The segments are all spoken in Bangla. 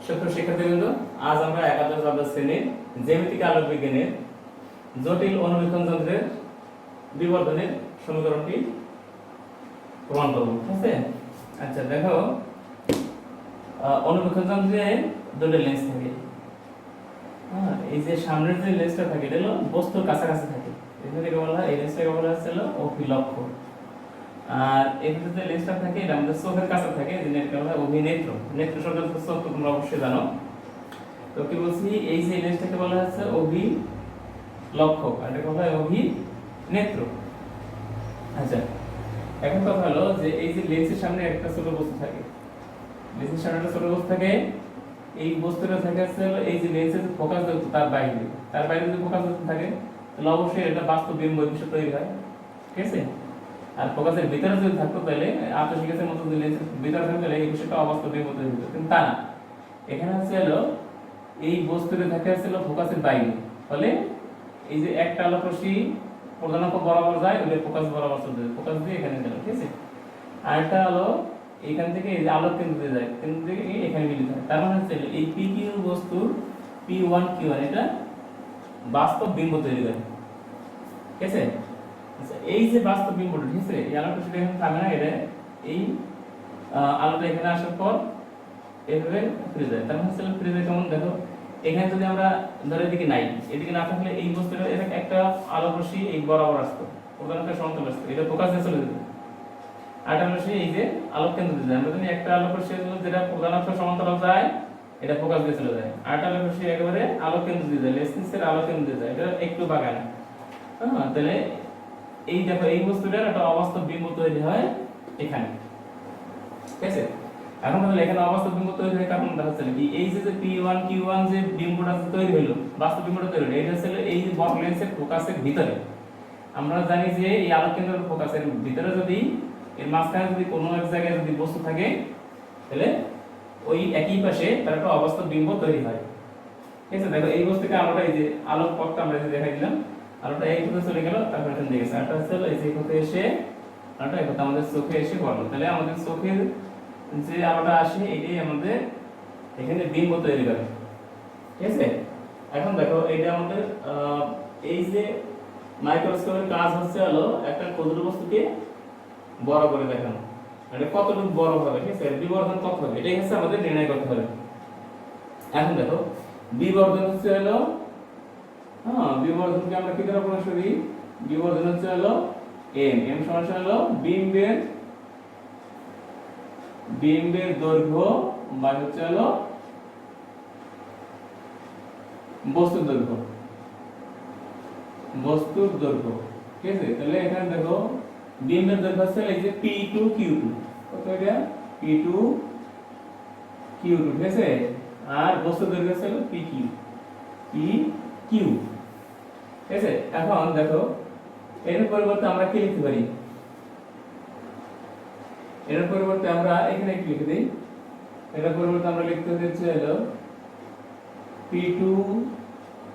সুপ্রিয় শিক্ষার্থীবৃন্দ, আজ আমরা একাদশ দ্বাদশ শ্রেণীর জ্যামিতিক আলোক বিজ্ঞানের জটিল অনুবীক্ষণ যন্ত্রের বিবর্ধনের সমীকরণটি প্রমাণ করব। ঠিক আছে? আচ্ছা দেখো, অনুবীক্ষণ যন্ত্রে দুটো লেন্স থাকে। এই যে সামনের যে লেন্সটা থাকে এটা হলো বস্তুর কাছাকাছি থাকে, এটাকে বলা হয়, এই লেন্সটাকে বলা হচ্ছে অভিলক্ষ্য। আর এখানে যে লেন্সটা থাকে এটা আমাদের চোখের কাছে থাকে, যেটাকে বলা হয় অভিনেত্র। নেত্র শব্দের চোখ তোমরা অবশ্যই জানো। তো কি বলছি, এই যে লেন্সটাকে বলা হচ্ছে অভিলক্ষ্য আর এটাকে বলা হয় অভিনেত্র। আচ্ছা, এখন কথা হলো যে এই যে লেন্সের সামনে একটা ছোট বস্তু থাকে, লেন্সের সামনে একটা ছোট বস্তু থাকে, এই বস্তুটা থাকে হচ্ছে এই যে লেন্সের ফোকাস তার বাইরে যদি ফোকাস থাকে তাহলে অবশ্যই এটা বাস্তব বিম্ব বিষয় তৈরি হয়। ঠিক আছে? আর ফোকাসের ভিতরে যদি থাকতো তাহলে আত্মশিকাসের মতো যদি লেন্সের ভিতরে থাকতো তাহলে এই বিষয়টা অবাস্তব বিম্ব তৈরি হতো, কিন্তু তা না। এখানে হচ্ছে এই বস্তুটা থাকে হচ্ছে ফোকাসের বাইরে, ফলে এই যে একটা আলোক রশ্মি প্রধান অক্ষ বরাবর যায়, ওই ফোকাস বরাবর চলে যায়, ফোকাস দিয়ে এখানে গেল। ঠিক আছে? আর একটা হলো এখান থেকে এই যে আলোক কেন্দ্র দিয়ে যায়, কেন্দ্র থেকে এখানে মিলিত হয়। তার মানে হচ্ছে এই পি কিউ বস্তুর P1 Q1 এটা বাস্তব বিম্ব তৈরি করে। ঠিক আছে? আচ্ছা, এই যে বাস্তব বিম্বটা, ঠিক আছে, এই আলোকটা শুধু এখানে থামে না, এটা এই আলোটা এখানে আসার পর এইভাবে ফিরে যায়। তার মানে ফিরে যায় কেমন দেখো, এখানে যদি আমরা ধরে এদিকে নাই, এদিকে না থাকলে এই বস্তুটা একটা আলোক রশ্মি এই বরাবর আসতো, প্রধানত সমান্তরাল আসতো, এটা ফোকাস দিয়ে চলে যেত। আরেকটা রশ্মি এই যে আলোক কেন্দ্র দিয়ে যায়, আমরা জানি একটা আলোক রশ্মি যেটা প্রধান অক্ষ সমান্তরাল যায় এটা ফোকাস দিয়ে চলে যায়। আরেকটা আলোক রশ্মি একেবারে আলোক কেন্দ্র দিয়ে যায়, লেন্সের আলোক কেন্দ্র দিয়ে যায়, এটা একটু বাগান। তাহলে এই দেখো এই বস্তুটার একটা অবাস্তব বিম্ব তৈরি হয় এখানে। ঠিক আছে? এখন তাহলে এখানে অবাস্তব বিম্ব তৈরি হয় কারণ হচ্ছে কি, এই যে P1 Q1 যে বিম্বটা তৈরি হলো, বাস্তব বিম্বটা তৈরি হলো, এটা হচ্ছে এই যে লেন্সের ফোকাসের ভিতরে। আমরা জানি যে এই আলোক কেন্দ্রের ফোকাসের ভিতরে যদি এর মাঝখানে যদি কোনো এক জায়গায় যদি বস্তু থাকে তাহলে ওই একই পাশে তার একটা অবাস্তব বিম্ব তৈরি হয়। ঠিক আছে? দেখো এই বস্তুকে আলোটা এই যে আলোক পথটা আমরা দেখাই দিলাম, আলোটা এই পথে চলে গেল, তারপর এখানে দিয়ে গেছে, আরটা হচ্ছে এই যে পথে এসে আলোটা এই পথে আমাদের চোখে এসে পড়লো। তাহলে আমাদের চোখের যে আলোটা আসে এটাই আমাদের এখানে বিম্ব তৈরি করে। ঠিক আছে? এখন দেখো এইটা আমাদের এই যে মাইক্রোস্কোপের কাজ হচ্ছে একটা ক্ষুদ্র বস্তুকে বড় করে দেখানো, মানে কতটুকু বড় হবে। ঠিক আছে? বিবর্ধন কত হবে এটাই হচ্ছে আমাদের নির্ণয় করতে হবে। এখন দেখো বিবর্ধন হচ্ছে বিবর্ধনকে আমরা কি দ্বারা প্রকাশ করি, বিবর্ধন হচ্ছে m সমান বিম্বের দৈর্ঘ্য বা হচ্ছে বস্তুর দৈর্ঘ্য। ঠিক আছে? তাহলে এখানে দেখো বিম্বের দৈর্ঘ্য হচ্ছে এই যে P2 Q2, কত এটা P2 Q2। ঠিক আছে? আর বস্তুর দৈর্ঘ্য হচ্ছে PQ। ঠিক আছে? এখন দেখো এর পরিবর্তে আমরা কি লিখতে পারি, এর পরিবর্তে আমরা এখানে কি লিখে দেই, এর পরিবর্তে আমরা লিখতে হচ্ছে P2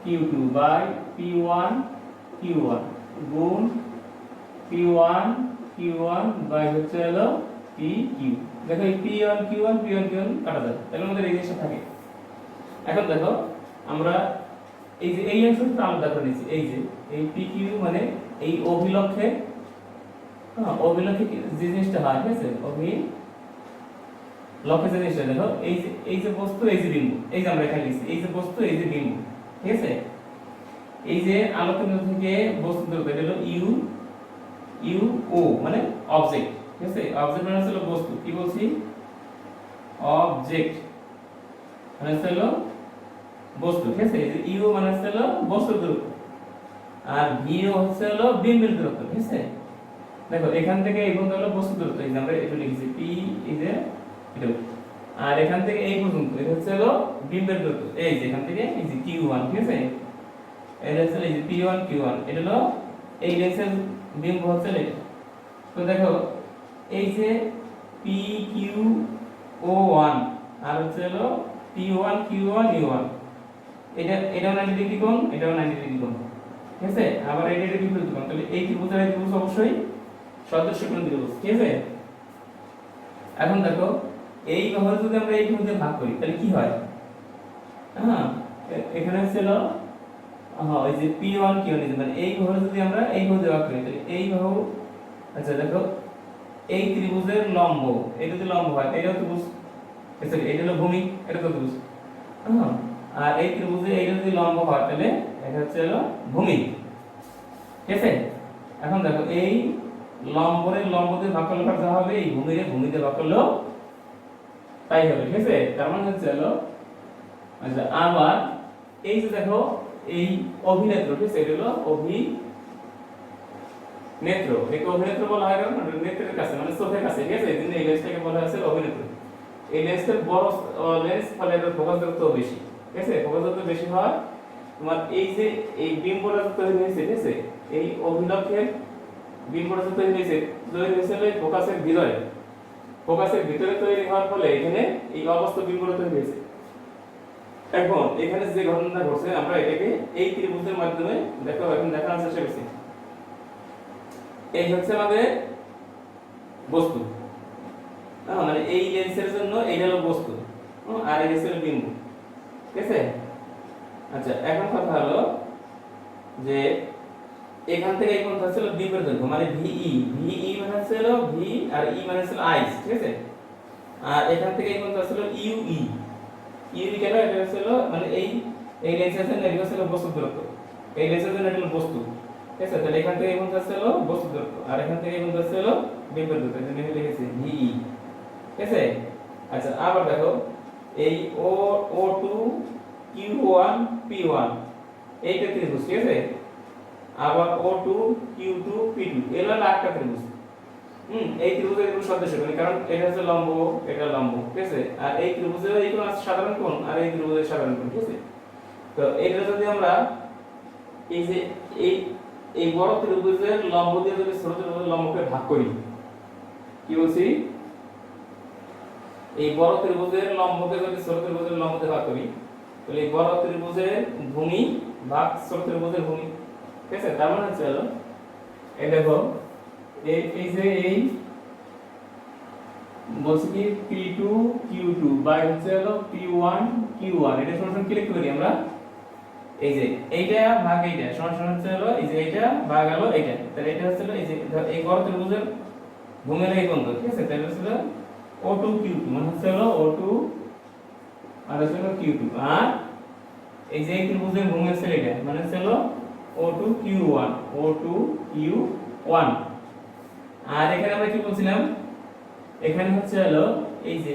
Q2 by P1 Q1 গুণ P1 Q1 বাই হচ্ছে PQ। দেখো এই P1 Q1 কাটা যায়, তাহলে আমাদের এই জিনিসটা থাকে। এখন দেখো আমরা এই যে এই অংশটা আলাদা করে নিয়েছি, এই যে এই PQ মানে এই অভিলক্ষে, অভিলক্ষে যে জিনিসটা হয়, ঠিক আছে, অভিলক্ষে যে জিনিসটা দেখো এই যে বস্তু, এই যে বিন্দু, এই যে আমরা এখানে লিখছি এই যে বস্তু, এই যে বিন্দু। ঠিক আছে? এই যে আলোক কেন্দ্র থেকে বস্তু দূরত্ব এটা হলো UO মানে অবজেক্ট। ঠিক আছে? অবজেক্ট মানে হলো বস্তু, কি বলছি, অবজেক্ট মানে হলো বস্তু। ঠিক আছে? এই যে ইউ মানে হচ্ছে বস্তুর দূরত্ব, আর ভিও হচ্ছে বিম্বের দূরত্ব। ঠিক আছে? দেখো এখান থেকে এই পর্যন্ত হলো বস্তুর দূরত্ব, এই যে আমরা এটা লিখেছি পি, এই যে এটা, আর এখান থেকে এই পর্যন্ত এটা হচ্ছে বিম্বের দূরত্ব, এই যে এখান থেকে এই যে Q1। ঠিক আছে? এটা হচ্ছে এই যে P1 Q1, এটা হলো এই লেন্সের বিম্ব হচ্ছে এটা। তো দেখো এই যে PQO1 আর হচ্ছে P1 Q1 U1, এটাও 90 ডিগ্রি কোণ, এটাও 90 ডিগ্রি কোণ। ঠিক আছে? আবার এটা বিপরীত কোণ, তাহলে এই ত্রিভুজ আর এই ত্রিভুজ অবশ্যই সদৃশ্য কোণ ত্রিভুজ। ঠিক আছে? এখন দেখো এই ভাবে যদি আমরা এই ত্রিভুজে ভাগ করি তাহলে কি হয়, হ্যাঁ এখানে ছিল হ্যাঁ এই যে P1 Q1 মানে এই বাহু যদি আমরা এই বাহু দিয়ে ভাগ করি তাহলে এই বাহু আচ্ছা দেখো এই ত্রিভুজের লম্ব এটা যদি লম্ব হয় এটা ত্রিভুজ সরি এটা হলো ভূমি এটা তো ত্রিভুজ হ্যাঁ আর এই ত্রিভুজে এটা যদি লম্ব হয় তাহলে এটা হচ্ছে হলো ভূমি ঠিক আছে এখন দেখো এই লম্বরের লম্ব দিয়ে ভাগ করলে যা হবে এই ভূমিতে ভাগ করলেও তাই হবে ঠিক আছে তার মানে হচ্ছে হলো আচ্ছা আবার এই যে দেখো এই অভিনেত্র ঠিক আছে এটা হলো অভিনেত্র একে অভিনেত্র বলা হয় কারণ নেত্রের কাছে মানে চোখের কাছে ঠিক আছে এজন্য এই লেন্সটাকে বলা হচ্ছে অভিনেত্র এই লেন্সের বড় লেন্স ফলে এর ফোকাস দূরত্ব বেশি ঠিক আছে ফোকাস দূরত্ব বেশি হয় তোমার এই যে এই বিম্বটা তৈরি হয়েছে ঠিক আছে এই অভিলক্ষের বিম্বটা তৈরি হয়েছে ফোকাসের ভিতরে তৈরি হওয়ার ফলে এখানে এই অবস্থা বিম্বটা তৈরি হয়েছে এখন এখানে যে ঘটনাটা ঘটছে আমরা এটাকে এই ত্রিভুজের মাধ্যমে দেখো এখন দেখানোর চেষ্টা করছি এই হচ্ছে আমাদের বস্তু মানে এই লেন্সের জন্য এইটা হলো বস্তু আর এই হচ্ছে বিন্দু ঠিক আছে আচ্ছা এখন কথা হলো যে এখান থেকে এই কোণটা ছিল দ্বীপের দৈর্ঘ্য মানে VE মানে হলো V আর E মানে হলো আইস ঠিক আছে আর এখান থেকে এই কোণটা ছিল UE কেন এটা হলো মানে এই লেন্সের জন্য এটা হলো বস্তু দূরত্ব এই লেন্সের জন্য এটা হলো বস্তু ঠিক আছে তাহলে এখান থেকে এই কোণটা ছিল বস্তু দূরত্ব আর এখান থেকে এই কোণটা ছিল দ্বীপের দূরত্ব এজন্য লিখেছি VE ঠিক আছে আচ্ছা আবার দেখো এই O2 Q1 P1 এইটা ত্রিভুজ ঠিক আছে আবার O2 Q2 P2 এগুলো হলো একটা ত্রিভুজ এই ত্রিভুজের কোনো সদস্য নেই কারণ এটা হচ্ছে লম্ব এটা লম্ব ঠিক আছে আর এই ত্রিভুজের এই কোণ আছে সাধারণ কোণ আর এই ত্রিভুজের সাধারণ কোণ ঠিক আছে তো এটা যদি আমরা এই যে এই বড় ত্রিভুজের লম্ব দিয়ে যদি ছোট ত্রিভুজের লম্বকে ভাগ করি কি বলছি এই বড় ত্রিভুজের লম্বকে যদি ছোট ত্রিভুজের লম্ব দিয়ে ভাগ করি তাহলে এই বড় ত্রিভুজের ভূমি ভাগ ছোট ত্রিভুজের ভূমি ঠিক আছে তার মানে হচ্ছে হলো এই দেখো এই যে এই বলছি কি P2 Q2 বাই হচ্ছে হলো P1 Q1 এটা সমান কি লিখতে পারি আমরা এই যে এইটা ভাগ এইটা সমান হচ্ছে হলো এই যে এইটা ভাগ হলো এইটা তাহলে এটা হচ্ছে হলো এই যে এই বড় ত্রিভুজের ভূমির এই কোণ ঠিক আছে তাহলে হচ্ছে O2 Q2 মানে হচ্ছে হলো O2 আর হচ্ছে হলো Q2 আর এই যে ত্রিভুজের ভূমি হচ্ছে এটা মানে হচ্ছে হলো O2 Q1 আর এখানে আমরা কি বলছিলাম এখানে হচ্ছে হলো এই যে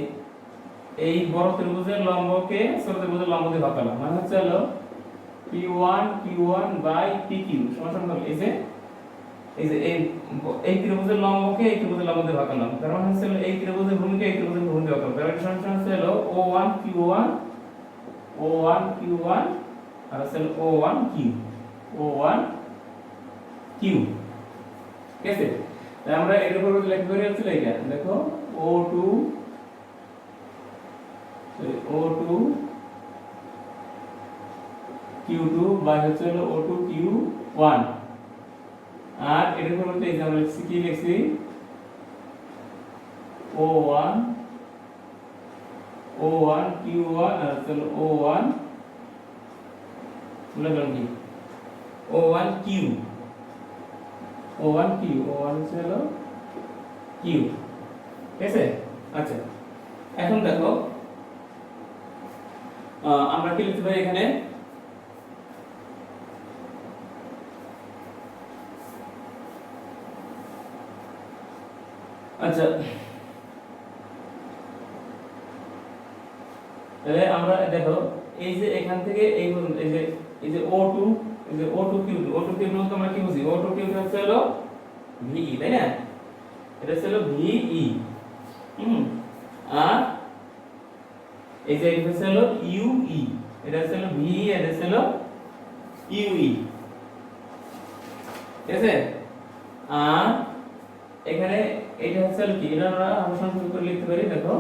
এই বড় ত্রিভুজের লম্বকে ছোট ত্রিভুজের লম্ব দিয়ে ভাগ করলাম মানে হচ্ছে হলো P1 Q1 বাই PQ সমান হলো এই যে এই ত্রিভুজের লম্বকে এই ত্রিভুজের লম্ব দিয়ে ভাগ করলাম তার মানে হচ্ছে হলো এই ত্রিভুজের ভূমিকে এই ত্রিভুজের ভূমি দিয়ে ভাগ করলাম তার মানে সমান হচ্ছে হলো O1 Q1 আর হচ্ছে O1 Q ঠিক আছে তাই আমরা এর উপর লিখতে পারি হচ্ছে এইটা দেখো O2 Q2 বাই হচ্ছে হলো O2 Q1 আর এর উপর হচ্ছে এই যে আমরা লিখছি কি লিখছি O1 Q1 আর হচ্ছে হলো O1 লিখলাম কি O1 Q হচ্ছে হলো Q ঠিক আছে আচ্ছা এখন দেখো আমরা কি লিখতে পারি এখানে আচ্ছা তাহলে আমরা দেখো এই যে এখান থেকে এই যে O2 Q2 আমরা কি বুঝি O2 Q2 হচ্ছে হলো VE তাই না এটা হচ্ছে হলো VE আর এই যে এটা হচ্ছে হলো UE এটা হচ্ছে হলো VE এটা হচ্ছে হলো UE ঠিক আছে আর এখানে এটা হচ্ছে হলো কি এটা আমরা সংযোগ করে লিখতে পারি দেখো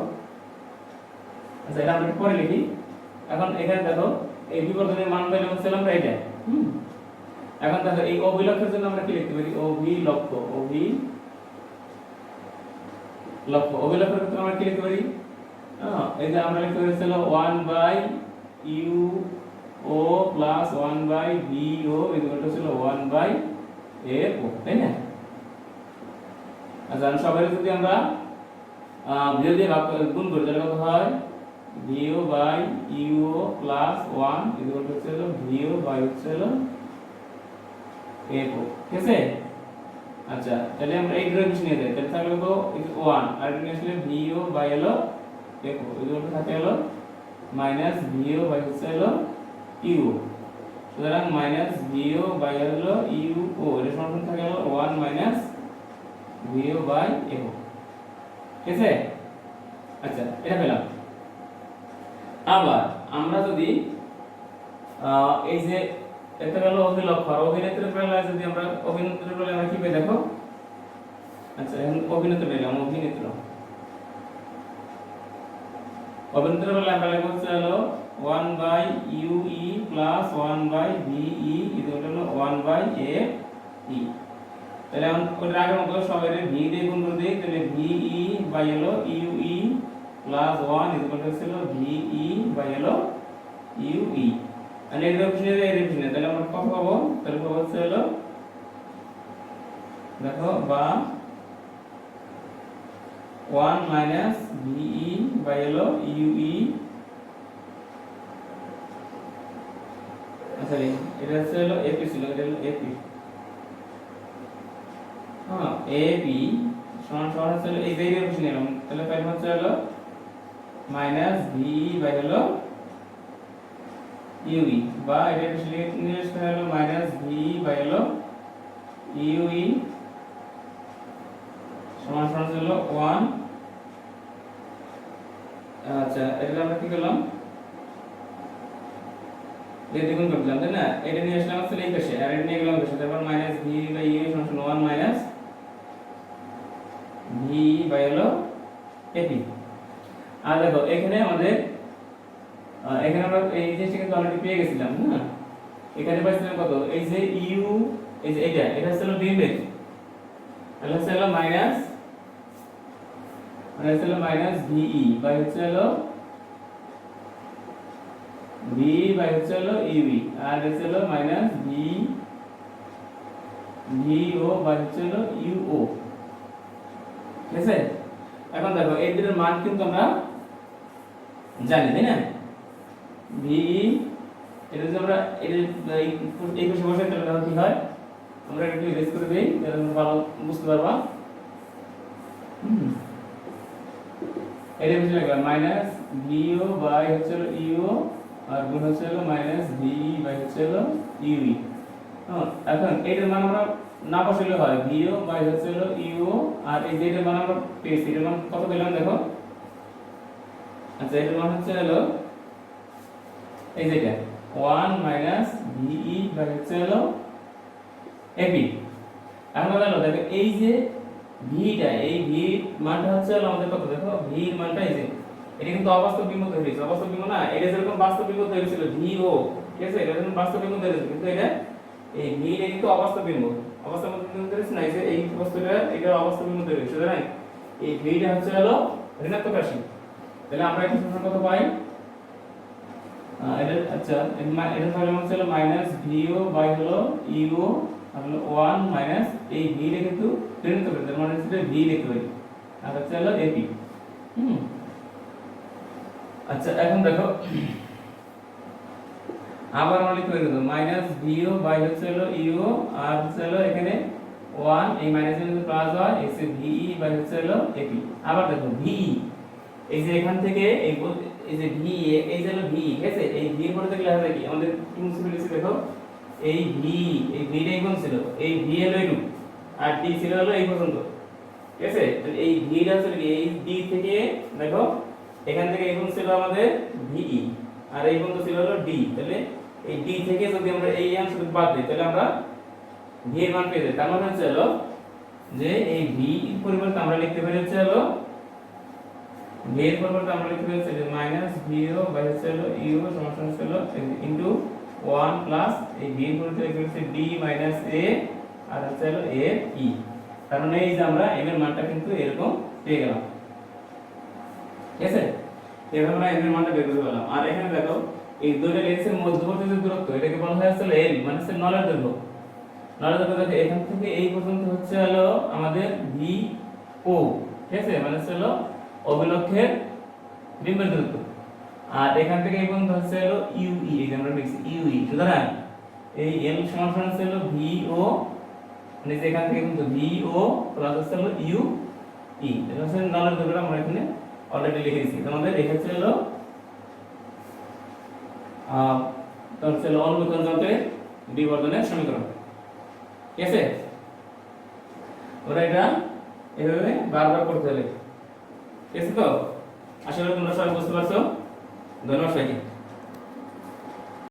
আচ্ছা এটা আমরা পরে লিখি এখন এখানে দেখো এই বিবর্ধনের মান পাইলে হচ্ছে আমরা এটা এখন দেখো এই অভিলক্ষের জন্য আমরা কি লিখতে পারি অভিলক্ষের ক্ষেত্রে আমরা কি লিখতে পারি এই যে আমরা লিখতে পারি হলো 1/2 u O plus 1 by v ও ইকুয়াল টু ছিল 1 বাই এফ ও, তাই না? আচ্ছা সবাই যদি আমরা ভিও দিয়ে ভাগ গুণ করি তাহলে কত হয়? V O by U O plus 1 equal to হচ্ছে ভিও বাই হচ্ছে এফ ও, ঠিক আছে? আচ্ছা তাহলে আমরা এই ডেরিভেশন নিয়ে যাই, তাহলে থাকলে তো 1 আর এটা নিয়ে আসলে ভিও বাই হলো এফ ও ইকুয়াল টু থাকে হলো মাইনাস ভিও বাই হচ্ছে ইউ। সুতরাং মাইনাস ভিও বাই হলো ইউ ও এর সমান থাকে হলো 1 মাইনাস ভিও বাই এফ ও, ঠিক আছে? আচ্ছা এটা পেলাম। আবার আমরা যদি এই যে এটা গেল অভিলক্ষ আর অভিনেত্রীর বেলায় যদি আমরা অভিনেত্রীর বেলায় আমরা কি পাই দেখো। আচ্ছা এখন অভিনেত্রী পেলাম, অভিনেত্রীর বেলায় আমরা লিখব হচ্ছে হলো 1 বাই ইউ ই প্লাস 1 বাই ভি ই ইকুয়াল টু 1 বাই এফ ই। তাহলে এখন ওর আগের মতো সবাই ভি দিয়ে গুণ করে দিই, তাহলে ভি ই বাই হলো ইউ ই প্লাস 1 ইকুয়াল টু ছিল ভি ই বাই হলো ইউ ই। আর এই ডেরিভেশনে তাহলে আমরা কত পাবো? তাহলে পাবো হচ্ছে হলো দেখো বা 1 মাইনাস ভি ই বাই হলো ইউ ই। আচ্ছা এটা হচ্ছে হলো এপি ছিল, এটা হলো এপি। হ্যাঁ এপি সমান সমান হচ্ছে হলো এই ডেরিভেশন নিলাম, তাহলে পাই হচ্ছে হলো মাইনাস ভি বাই হলো ইউই বা এটা নিয়ে হলো মাইনাস ভি বাই হলো ইউই সমান সমান হলো 1। আচ্ছা এটা আমরা কি করলাম? এই দ্বিগুণ করে দিলাম, তাই না? এটা নিয়ে আসলাম আসলে এই পাশে আর এটা নিয়ে গেলাম পাশে, তারপর মাইনাস ভি বাই ইউ সমান 1 মাইনাস ভি বাই হলো এপি। আর দেখো এখানে আমাদের এখানে আমরা এই জিনিসটা কিন্তু অলরেডি পেয়ে গেছিলাম, না? এখানে পাইছিলাম কত? এই যে ইউ এই যে এটা হলো বিমের, তাহলে হলো মাইনাস ভিই বাই হলো ভি বাই হলো ইউই আর হলো মাইনাস ভি ও বাই হলো ইউও, ঠিক আছে? এখন দেখো এই দুটোর মান কিন্তু আমরা জানি, তাই না? ভি এটা যদি আমরা এই পাশে বসাই তাহলে কি হয়? আমরা একটু ইরেজ করে দেই তাহলে তোমরা ভালো বুঝতে পারবা। এটা বুঝে লাগবে মাইনাস ভিও বাই হলো ইউ আর গুণ হলো মাইনাস ভি বাই হলো ইউই। হ্যাঁ এখন এটার মান আমরা না বসাইলে হয়, ভিও বাই হলো ইউ আর এই যে এটার মান আমরা পেয়েছি, এটার মান কত পেলাম দেখো। আচ্ছা এটার মান হলো এই যেটা 1 মাইনাস ভিই বাই হলো এপি। এখন গেল দেখো এই যে ভিটা, এই ভি মানটা হলো আমাদের কত দেখো, ভি এর মানটা এই যে এটা কিন্তু অবাস্তব বিন্দু তৈরি হয়েছে, অবাস্তব বিন্দু না, এটা যেরকম বাস্তব বিন্দু তৈরি ছিল ভিও, ঠিক আছে? এটা যেরকম বাস্তব বিন্দু তৈরি হয়েছে কিন্তু এটা এই ভি এটা কিন্তু অবাস্তব বিন্দু, অবাস্তব বিন্দু তৈরি হয়েছে না, এই যে এই বস্তুটা এটা অবাস্তব বিন্দু তৈরি হয়েছে, সুতরাং এই ভিটা হলো ঋণাত্মক রাশি। তাহলে আমরা এটা সমান কত পাই? এটা আচ্ছা এটা তাহলে হলো মাইনাস ভিও বাই হলো ইউ আর হলো 1 মাইনাস এই ভি রে কিন্তু ঋণাত্মক তার মানে হচ্ছে ভি লিখতে পারি আর হচ্ছে হলো এপি। আচ্ছা এখন দেখো আবার আমরা লিখতে পারি মাইনাস ভিও বাই হলো ইউ আর হলো এখানে 1 এই মাইনাস যদি প্লাস হয় এসে ভিই বাই হলো এপি। আবার দেখো ভিই এই যে এখান থেকে এই যে ভি এই যে হলো ভি, ঠিক আছে? এই ভি এর পরে দেখলে হবে কি আমাদের কি মুছে ফেলেছি দেখো, এই ভি টা কোন ছিল, এই ভি হলো এইটু আর ডি ছিল হলো এই পর্যন্ত, ঠিক আছে? তাহলে এই ভি টা হচ্ছে কি এই ডি থেকে দেখো এখান থেকে এই পর্যন্ত ছিল আমাদের ভিই আর এই পর্যন্ত ছিল হলো ডি, তাহলে এই ডি থেকে যদি আমরা এই অংশ বাদ দিই তাহলে আমরা ভি এর মান পেয়ে যাই। তার মানে হচ্ছে হলো যে এই ভি এর পরিবর্তে আমরা লিখতে পারি হচ্ছে হলো ভি এর পরিবর্তে আমরা লিখতে পারি হচ্ছে মাইনাস ভিও বাই হলো ইউ সমান হলো ইনটু 1 প্লাস এই ভি এর পরিবর্তে লিখতে হচ্ছে ডি মাইনাস এ আর হচ্ছে হলো এ ই। তার মানে এই যে আমরা এম এর মানটা কিন্তু এরকম পেয়ে গেলাম, ঠিক আছে? এভাবে আমরা এম এর মানটা বের করতে পারলাম। আর এখানে দেখো এই দুইটা লেন্সের মধ্যবর্তী যে দূরত্ব এটাকে বলা হয় আসলে এল, মানে হচ্ছে নলের দৈর্ঘ্য। নলের দৈর্ঘ্য দেখো এখান থেকে এই পর্যন্ত হচ্ছে হলো আমাদের ভি ও, ঠিক আছে, মানে হচ্ছে হলো অভিলক্ষের বিম্বের দূরত্ব। আর এখান থেকে এই পর্যন্ত হচ্ছে হলো ইউ ই, এই যে আমরা লিখছি ইউ ই। সুতরাং এই এল সমান সমান হচ্ছে হলো ভি ও, মানে যে এখান থেকে কিন্তু ভি ও প্লাস হচ্ছে হলো ইউ ই, এটা হচ্ছে নলের দৈর্ঘ্য। আমরা এখানে অলরেডি লিখে দিয়েছি। তোমাদের এটা হচ্ছে হলো তোর হচ্ছে হলো অনুবিকরণ যন্ত্রের বিবর্ধনের সমীকরণ, ঠিক আছে। ওরা এটা এভাবে বারবার করতে হবে, ঠিক আছে। তো আশা করি তোমরা সবাই বুঝতে পারছো। ধন্যবাদ সবাইকে।